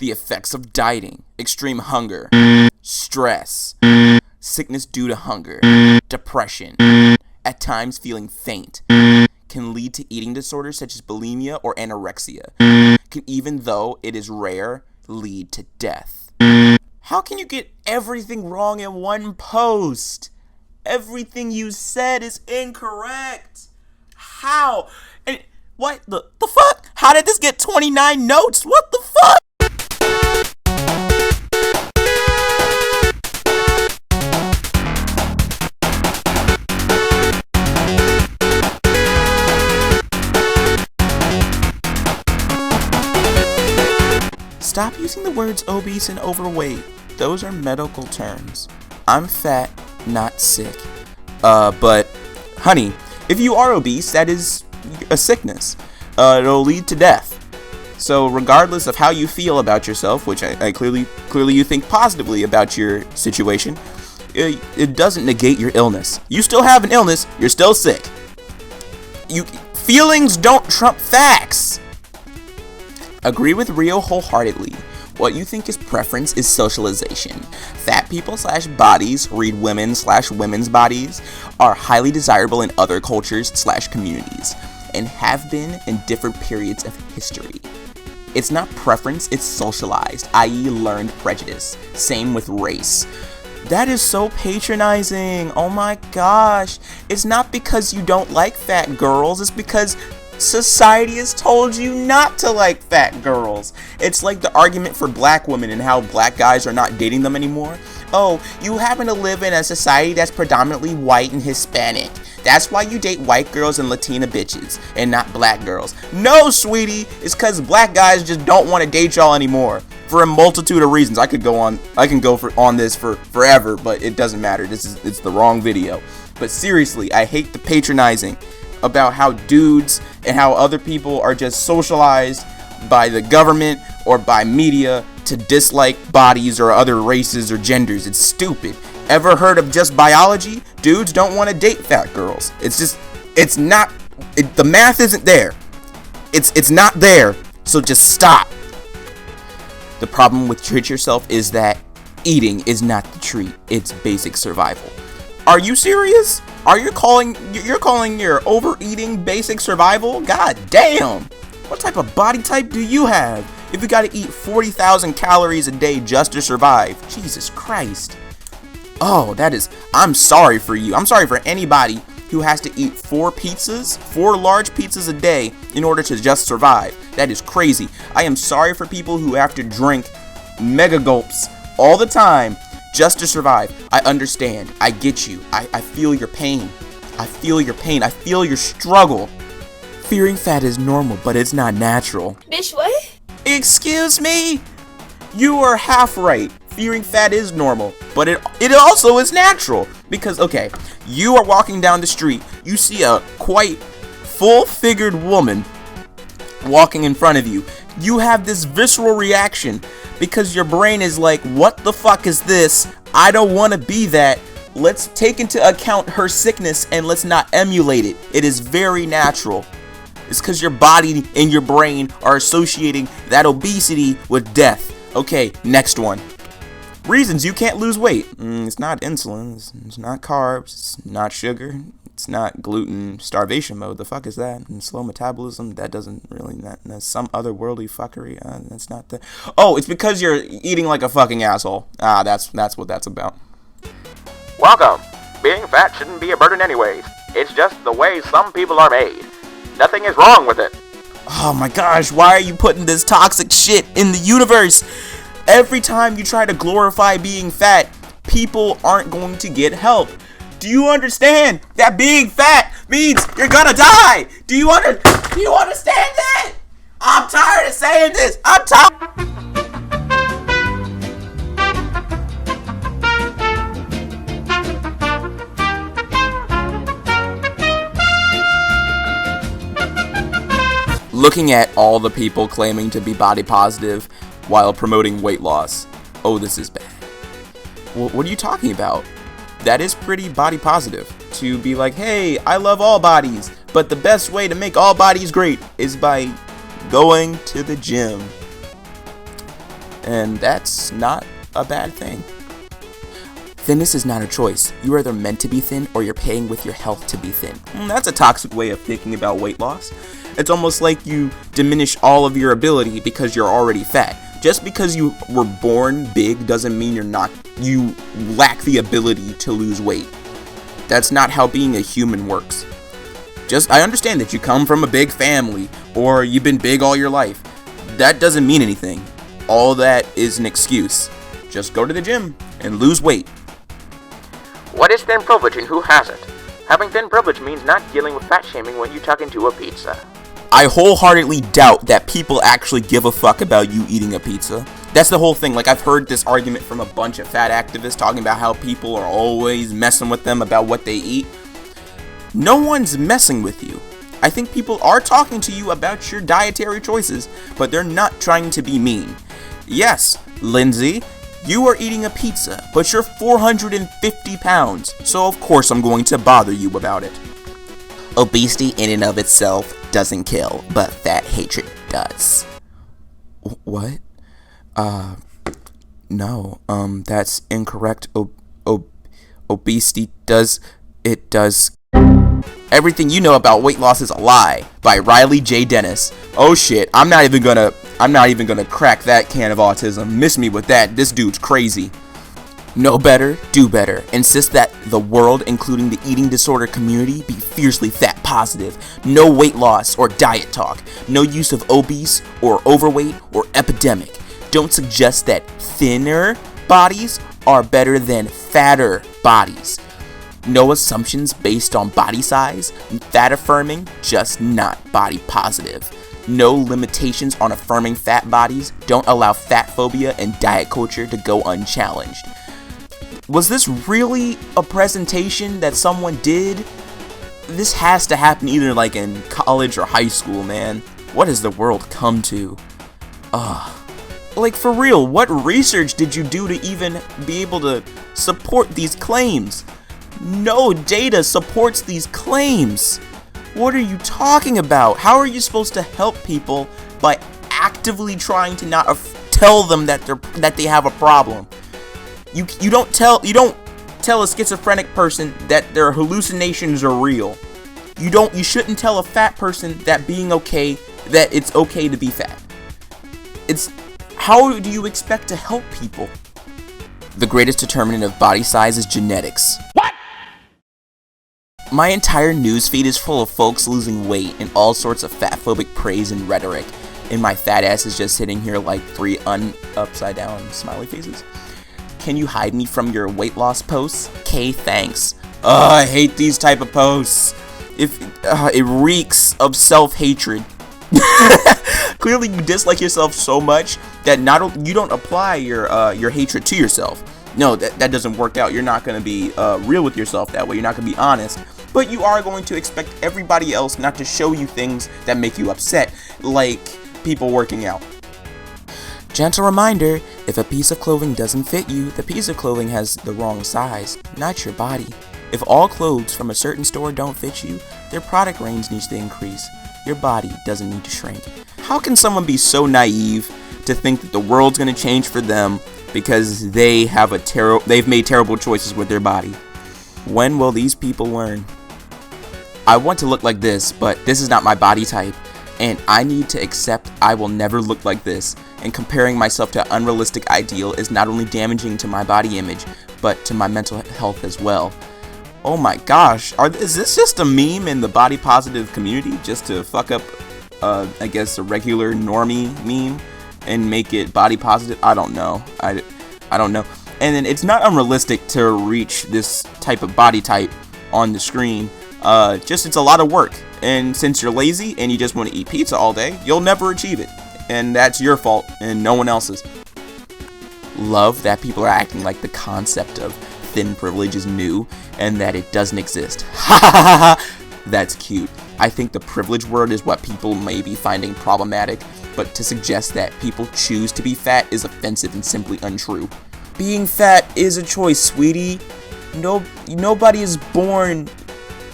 the effects of dieting, extreme hunger, stress, sickness due to hunger, depression, at times feeling faint, can lead to eating disorders such as bulimia or anorexia, can, even though it is rare, lead to death. How can you get everything wrong in one post? Everything you said is incorrect. How? And what the fuck? How did this get 29 notes? What the fuck? Stop using the words obese and overweight. Those are medical terms. I'm fat, not sick. But, honey, if you are obese, that is a sickness. It'll lead to death. So regardless of how you feel about yourself, which I clearly you think positively about your situation, it doesn't negate your illness. You still have an illness, you're still sick. Feelings don't trump facts. Agree with Rio wholeheartedly. What you think is preference is socialization. Fat people / bodies, read women / women's bodies, are highly desirable in other cultures / communities, and have been in different periods of history. It's not preference, it's socialized, i.e. learned prejudice. Same with race. That is so patronizing. Oh my gosh. It's not because you don't like fat girls, it's because society has told you not to like fat girls. It's like the argument for black women and how black guys are not dating them anymore. Oh, you happen to live in a society that's predominantly white and Hispanic. That's why you date white girls and Latina bitches and not black girls. No, sweetie, it's because black guys just don't want to date y'all anymore for a multitude of reasons. I can go on this for forever, but it doesn't matter. It's the wrong video. But seriously, I hate the patronizing about how dudes and how other people are just socialized by the government or by media to dislike bodies or other races or genders. It's stupid. Ever heard of just biology? Dudes don't want to date fat girls. The math isn't there. It's not there. So just stop. The problem with treat yourself is that eating is not the treat. It's basic survival. Are you serious? You're calling your overeating basic survival? God damn! What type of body type do you have if you gotta eat 40,000 calories a day just to survive? Jesus Christ. Oh, I'm sorry for you. I'm sorry for anybody who has to eat 4 large pizzas a day in order to just survive. That is crazy. I am sorry for people who have to drink mega gulps all the time just to survive. I understand. I get you. I feel your pain. I feel your pain. I feel your struggle. Fearing fat is normal, but it's not natural. Bitch, what? Excuse me? You are half right. Fearing fat is normal, but it also is natural. Because, okay, you are walking down the street. You see a quite full-figured woman walking in front of you. You have this visceral reaction because your brain is like, what the fuck is this? I don't want to be that. Let's take into account her sickness and let's not emulate it. It is very natural. It's because your body and your brain are associating that obesity with death. Okay, next one. Reasons you can't lose weight. It's not insulin. It's not carbs. It's not sugar. It's not gluten. Starvation mode. The fuck is that? And slow metabolism. That doesn't really. That's some otherworldly fuckery. That's not the. Oh, it's because you're eating like a fucking asshole. That's what that's about. Welcome. Being fat shouldn't be a burden anyways. It's just the way some people are made. Nothing is wrong with it. Oh my gosh, why are you putting this toxic shit in the universe? Every time you try to glorify being fat, people aren't going to get help. Do you understand that being fat means you're gonna die? Do you understand that? I'm tired of saying this. I'm tired. Looking at all the people claiming to be body positive while promoting weight loss. Oh, this is bad. What are you talking about? That is pretty body positive. To be like, hey, I love all bodies, but the best way to make all bodies great is by going to the gym. and that's not a bad thing. Thinness is not a choice. You're either meant to be thin or you're paying with your health to be thin. That's a toxic way of thinking about weight loss. It's almost like you diminish all of your ability because you're already fat. Just because you were born big doesn't mean you lack the ability to lose weight. That's not how being a human works. I understand that you come from a big family or you've been big all your life. That doesn't mean anything. All that is an excuse. Just go to the gym and lose weight. What is thin privilege and who has it? Having thin privilege means not dealing with fat shaming when you tuck into a pizza. I wholeheartedly doubt that people actually give a fuck about you eating a pizza. That's the whole thing. Like, I've heard this argument from a bunch of fat activists talking about how people are always messing with them about what they eat. No one's messing with you. I think people are talking to you about your dietary choices, but they're not trying to be mean. Yes, Lindsay, you are eating a pizza, but you're 450 pounds, so of course I'm going to bother you about it. Obesity in and of itself doesn't kill, but fat hatred does. What? No, that's incorrect. Obesity does. It does. Everything you know about weight loss is a lie, by Riley J. Dennis. Oh shit, I'm not even gonna crack that can of autism. Miss me with that. This dude's crazy. Know better, do better. Insist that the world, including the eating disorder community, be fiercely fat positive. No weight loss or diet talk. No use of obese or overweight or epidemic. Don't suggest that thinner bodies are better than fatter bodies. No assumptions based on body size. Fat affirming, just not body positive. No limitations on affirming fat bodies. Don't allow fat phobia and diet culture to go unchallenged. Was this really a presentation that someone did? This has to happen either like in college or high school, man. What has the world come to? Like, for real, what research did you do to even be able to support these claims? No data supports these claims. What are you talking about? How are you supposed to help people by actively trying to not tell them that they have a problem? You don't tell a schizophrenic person that their hallucinations are real. You shouldn't tell a fat person that that it's okay to be fat. How do you expect to help people? The greatest determinant of body size is genetics. What? My entire newsfeed is full of folks losing weight and all sorts of fat-phobic praise and rhetoric, and my fat ass is just sitting here like 3 upside down smiley faces. Can you hide me from your weight loss posts? K, thanks. I hate these type of posts. It reeks of self-hatred. Clearly, you dislike yourself so much that you don't apply your hatred to yourself. No, that doesn't work out. You're not going to be real with yourself that way. You're not going to be honest. But you are going to expect everybody else not to show you things that make you upset, like people working out. Gentle reminder, if a piece of clothing doesn't fit you, the piece of clothing has the wrong size, not your body. If all clothes from a certain store don't fit you, their product range needs to increase. Your body doesn't need to shrink. How can someone be so naive to think that the world's going to change for them because they've made terrible choices with their body? When will these people learn? I want to look like this, but this is not my body type, and I need to accept I will never look like this, and comparing myself to an unrealistic ideal is not only damaging to my body image, but to my mental health as well. Oh my gosh, is this just a meme in the body positive community just to fuck up, I guess, a regular normie meme and make it body positive? I don't know. I don't know. And then it's not unrealistic to reach this type of body type on the screen. It's a lot of work. And since you're lazy and you just want to eat pizza all day, you'll never achieve it. And that's your fault and no one else's. Love that people are acting like the concept of thin privilege is new and that it doesn't exist. Ha ha ha ha! That's cute. I think the privilege word is what people may be finding problematic, but to suggest that people choose to be fat is offensive and simply untrue. Being fat is a choice, sweetie. Nobody is born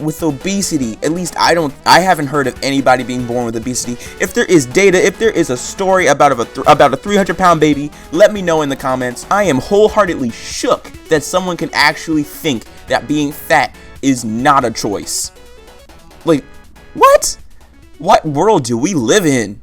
with obesity, at least I haven't heard of anybody being born with obesity. If there is data, if there is a story about a 300-pound baby, let me know in the comments. I am wholeheartedly shook that someone can actually think that being fat is not a choice. Like, what? What world do we live in?